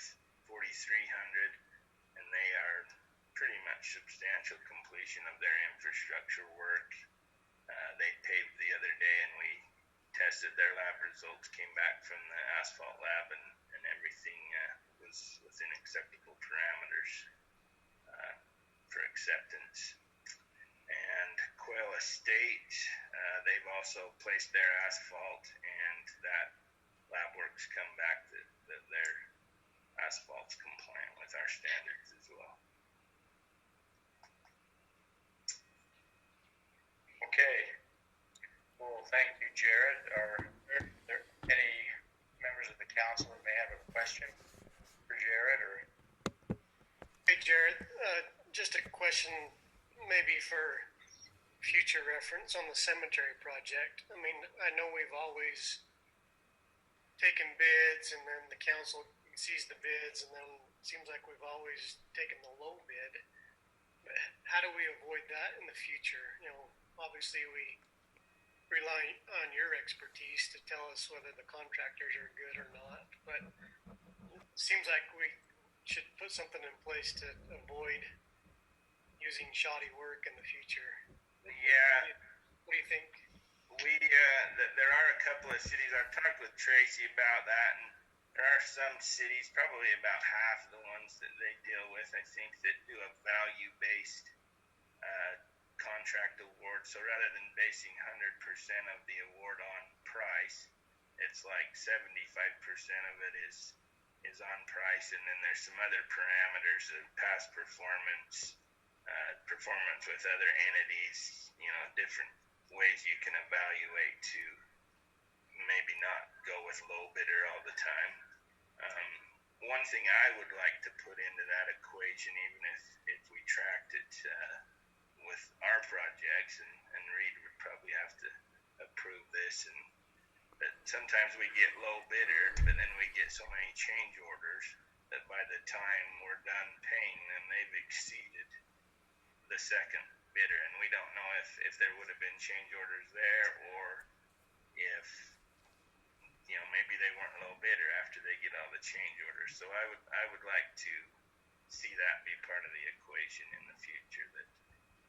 4300, and they are pretty much substantial completion of their infrastructure work. They paved the other day, and we tested their lab results, came back from the asphalt lab, and everything was within acceptable parameters for acceptance. And Quail Estate, they've also placed their asphalt, and that lab work's come back that their asphalt's compliant with our standards as well. Okay. Well, thank you, Jared. Are there any members of the council that may have a question for Jared? Or Hey, Jared, just a question maybe for future reference on the cemetery project. I mean, I know we've always taken bids, and then the council sees the bids, and then it seems like we've always taken the low bid. How do we avoid that in the future? You know, obviously we rely on your expertise to tell us whether the contractors are good or not, but it seems like we should put something in place to avoid using shoddy work in the future. Yeah. What do you think? There are a couple of cities, I've talked with Tracy about that, and there are some cities, probably about half of the ones that they deal with, I think, that do a value-based contract award. So rather than basing 100% of the award on price, it's like 75% of it is on price, and then there's some other parameters of past performance, performance with other entities, different ways you can evaluate to maybe not go with low bidder all the time. One thing I would like to put into that equation, even if we tracked it with our projects, and Reed would probably have to approve this, and that sometimes we get low bidder, but then we get so many change orders that by the time we're done paying them, they've exceeded the second bidder, and we don't know if there would have been change orders there, or if maybe they weren't low bidder after they get all the change orders. So I would like to see that be part of the equation in the future, that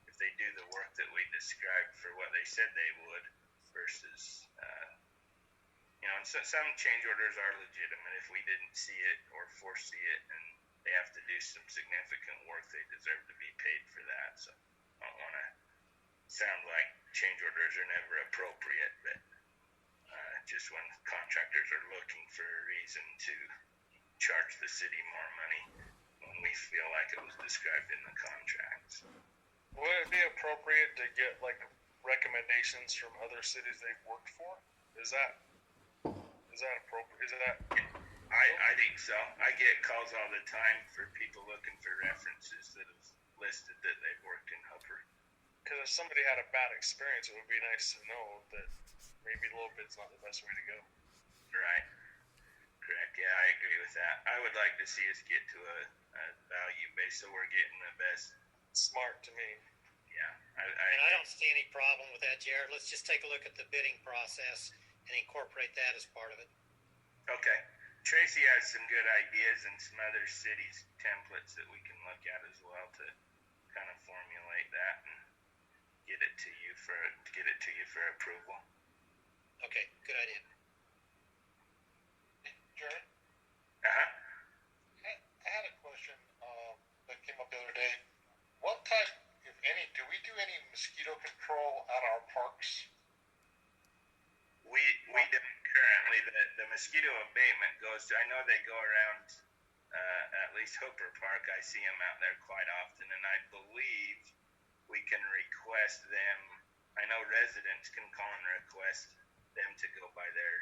if they do the work that we described for what they said they would versus and so some change orders are legitimate. If we didn't see it or foresee it and they have to do some significant work, they deserve to be paid for that. So I don't want to sound like change orders are never appropriate, but just when contractors are looking for a reason to charge the city more money when we feel like it was described in the contracts. Would it be appropriate to get like recommendations from other cities they've worked for? Is that appropriate? Is that? I think so. I get calls all the time for people looking for references that have listed that they've worked in Hooper. Because if somebody had a bad experience, it would be nice to know that maybe low bid's not the best way to go. Right. Correct. Yeah, I agree with that. I would like to see us get to a value base so we're getting the best. Smart to me. Yeah. And I don't see any problem with that, Jared. Let's just take a look at the bidding process and incorporate that as part of it. Okay. Tracy has some good ideas and some other cities templates that we can look at as well to kind of formulate that and get it to you for approval. Okay, good idea. Jared, Uh-huh. I had a question that came up the other day. What type, if any, do we do any mosquito control at our parks? We don't currently. The mosquito abatement goes to, I know they go around at least Hooper Park. I see them out there quite often, and I believe we can request them. I know residents can call and request them to go by their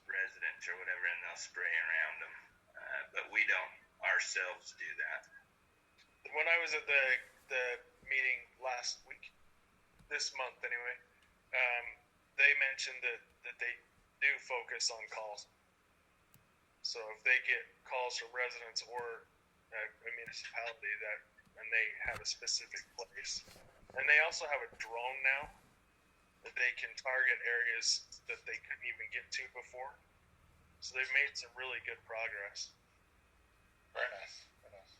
residence or whatever, and they'll spray around them. But we don't ourselves do that. When I was at the meeting last week, this month anyway, they mentioned that they do focus on calls. So if they get calls from residents or a municipality and they have a specific place, and they also have a drone now that they can target areas that they couldn't even get to before. So they've made some really good progress. Very nice. Very nice.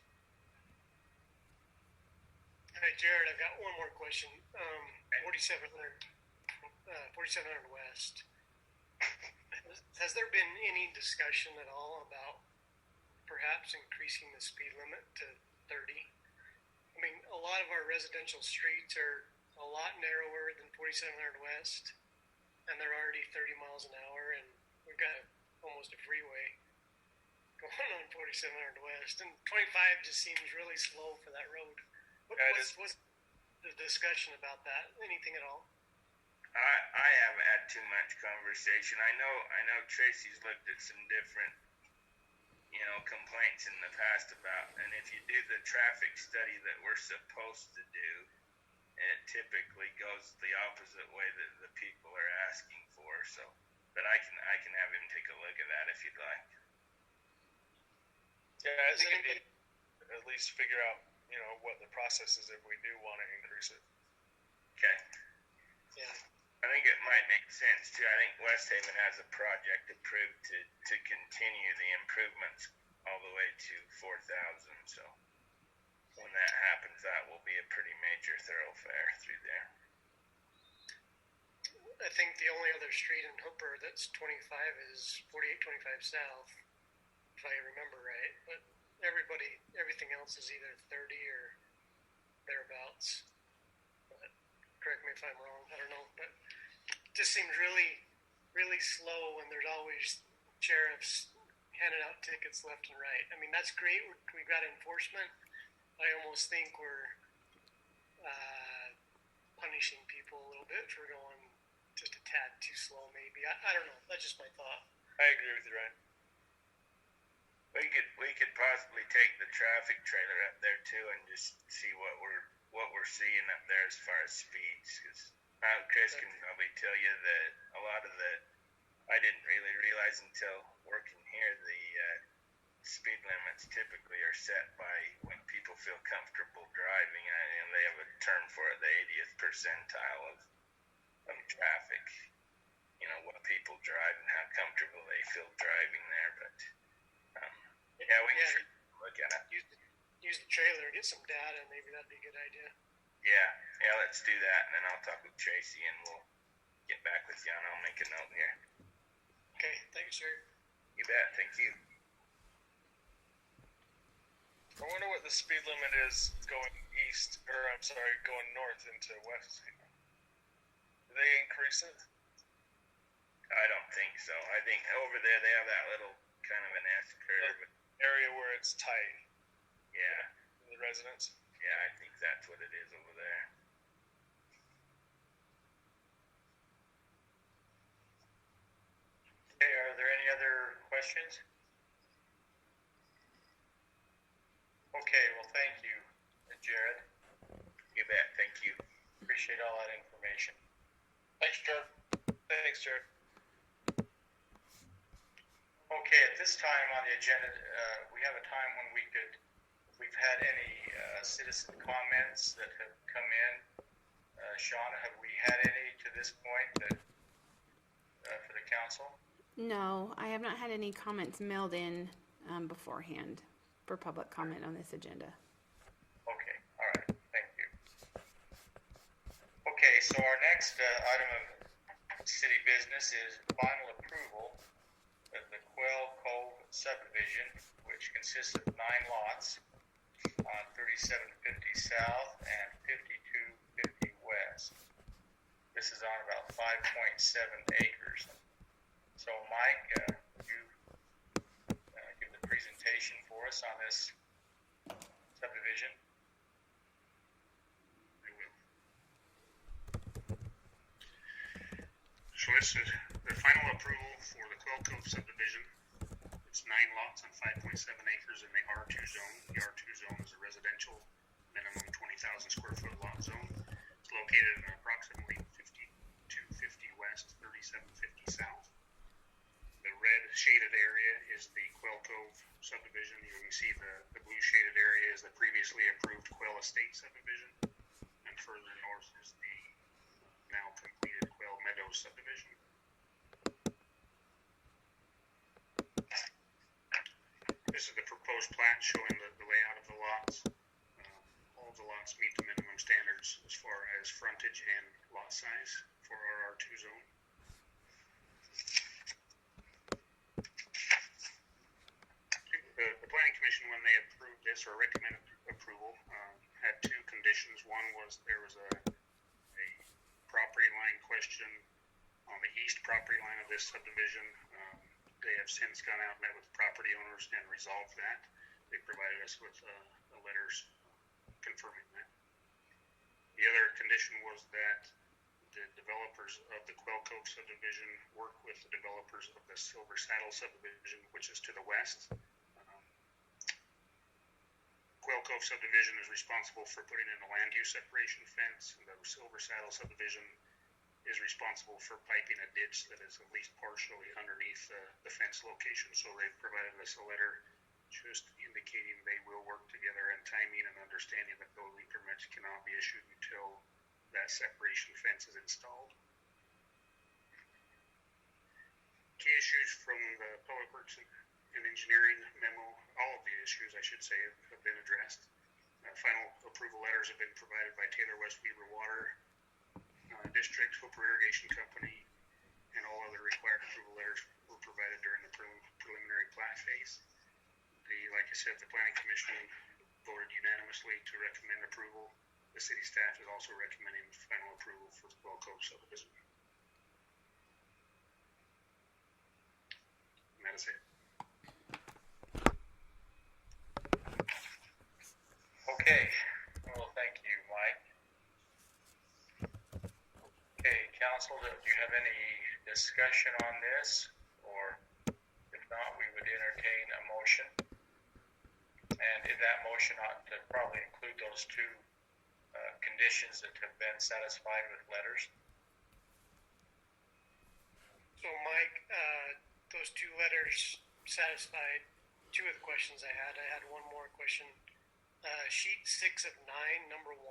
Hey, Jared, I've got one more question. 4700 West. Has there been any discussion at all about perhaps increasing the speed limit to 30? I mean, a lot of our residential streets are a lot narrower than 4700 West, and they're already 30 miles an hour, and we've got almost a freeway going on 4700 West, and 25 just seems really slow for that road. What's the discussion about that? Anything at all? I haven't had too much conversation. I know Tracy's looked at some different, complaints in the past about, and if you do the traffic study that we're supposed to do, it typically goes the opposite way that the people are asking for. So, but I can have him take a look at that if you'd like. Yeah, I think it'd at least figure out, what the process is if we do want to increase it. Okay. Yeah. I think it might make sense too. I think West Haven has a project approved to continue the improvements all the way to 4,000. So when that happens, that will be a pretty major thoroughfare through there. I think the only other street in Hooper that's 25 is 4825 South, if I remember right. But everything else is either 30 or thereabouts. But correct me if I'm wrong. I don't know, but it just seems really, really slow, and there's always sheriffs handing out tickets left and right. I mean, that's great. We've got enforcement. I almost think we're punishing people a little bit for going just a tad too slow, maybe. I don't know. That's just my thought. I agree with you, Ryan. We could possibly take the traffic trailer up there too and just see what we're seeing up there as far as speeds. Because Chris can probably tell you that a lot of I didn't really realize until working here the speed limits typically are set by when people feel comfortable driving, and they have a term for it, the 80th percentile of traffic. What people drive and how comfortable they feel driving there, but. Yeah, we can look at it. Use the trailer, get some data, maybe that'd be a good idea. Yeah, let's do that, and then I'll talk with Tracy, and we'll get back with you, and I'll make a note here. Okay, thanks, sir. You bet, thank you. I wonder what the speed limit is going going north into west. Do they increase it? I don't think so. I think over there they have that little kind of an S curve. Area where it's tight. Yeah. The residents. Yeah, I think that's what it is over there. Okay, are there any other questions? Okay, well, thank you, Jared. You bet, thank you. appreciate all that information. Thanks, Jared. Thanks, Jared. Okay, at this time on the agenda, we have a time when if we've had any citizen comments that have come in. Shauna, have we had any to this point for the council? No, I have not had any comments mailed in beforehand for public comment on this agenda. Okay, all right, thank you. Okay, so our next item of city business is final approval of the Quail Cove subdivision, which consists of 9 lots on 3750 South and 5250 West. This is on about 5.7 acres. So Mike, would you give the presentation for us on this subdivision? I will. So this is the final approval for the Quail Cove subdivision. It's 9 lots on 5.7 acres in the R2 zone. The R2 zone is a residential minimum 20,000 square foot lot zone. It's located in approximately 5250 West, 3750 South. The red shaded area is the Quail Cove subdivision. You can see the blue shaded area is the previously approved Quail Estate subdivision. And further north is the now completed Quail Meadows subdivision. This is the proposed plat showing the layout of the lots. All of the lots meet the minimum standards as far as frontage and lot size for our R2 zone. The Planning Commission, when they approved this or recommended approval, had 2 conditions. One was there was a property line question on the east property line of this subdivision. They have since gone out and met with property owners and resolved that. They provided us with letters confirming that. The other condition was that the developers of the Quail Cove subdivision work with the developers of the Silver Saddle subdivision, which is to the west. Quail Cove subdivision is responsible for putting in a land use separation fence, and the Silver Saddle subdivision is responsible for piping a ditch that is at least partially underneath the fence location. So they've provided us a letter just indicating they will work together, and timing and understanding that building permits cannot be issued until that separation fence is installed. Key issues from the Public Works and Engineering memo, all of the issues I should say have been addressed. Final approval letters have been provided by Taylor West Weaver Water District, Hooper Irrigation Company, and all other required approval letters were provided during the preliminary plat phase. Like I said, the Planning Commission voted unanimously to recommend approval. The city staff is also recommending final approval for the Quail Cove subdivision. And that is it. Okay, well, thank you, Mike. Okay, council, do you have any discussion on this? Or if not, we would entertain a motion. And in that motion ought to probably include those 2 conditions that have been satisfied with letters. So Mike, those 2 letters satisfied 2 of the questions I had. I had one more question. Sheet 6 of 9, number 1,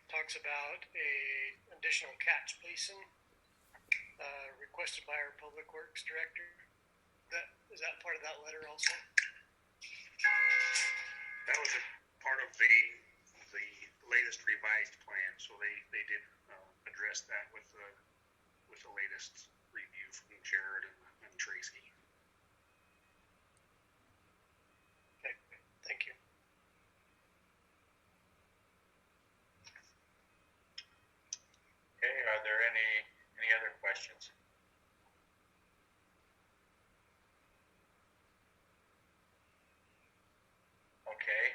talks about a additional catch basin requested by our Public Works Director. Is that part of that letter also? That was a part of the latest revised plan, so they did address that with the latest review from Jared and Tracy. Okay, thank you. Okay, are there any other questions? Okay,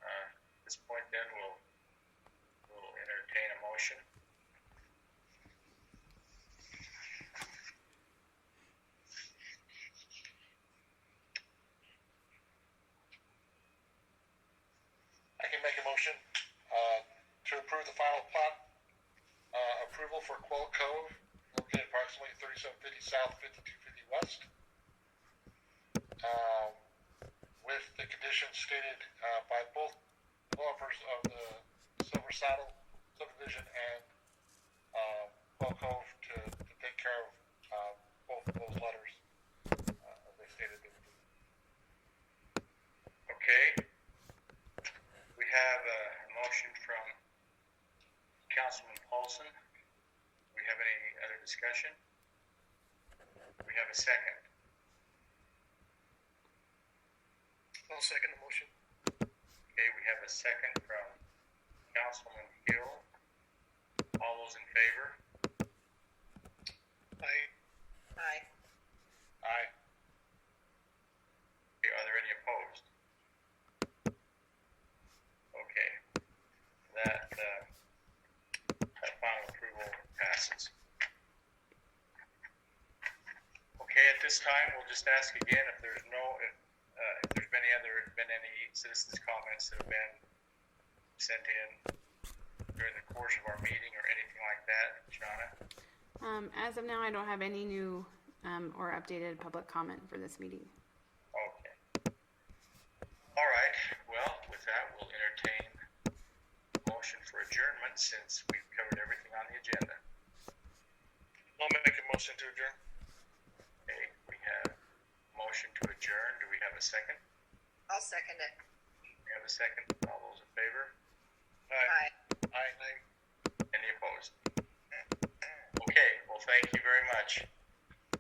at this point then we'll entertain a motion. I can make a motion to approve the final plat approval for Quell Cove, located approximately 3750 south, 5250 west. With the conditions stated by both developers of the Silver Saddle Subdivision and Quell Cove to take care of both of those letters, as they stated they would do. Okay. We have a motion from Councilman Paulson. Do we have any other discussion? We have a second. I'll second the motion. Okay, we have a second from Councilman Hill. All those in favor? Aye. Aye. Aye. Okay, are there any opposed? Okay, that final approval passes. Okay, at this time, we'll just ask again if there's been any citizens' comments that have been sent in during the course of our meeting or anything like that, Shauna? As of now, I don't have any new or updated public comment for this meeting. Okay. All right. Well, with that, we'll entertain a motion for adjournment since we've covered everything on the agenda. I'll make a motion to adjourn. Okay, we have a motion to adjourn. Do we have a second? I'll second it. We have a second. All those in favor? Aye. Aye. Any opposed? Okay, well, thank you very much.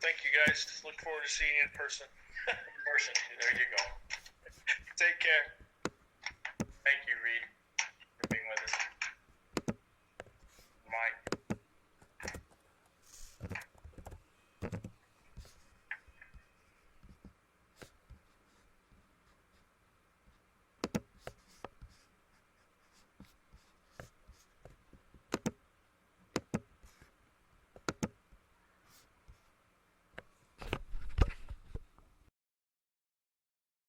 Thank you, guys. Look forward to seeing you in person. There you go. Take care. Thank you, Reed, for being with us.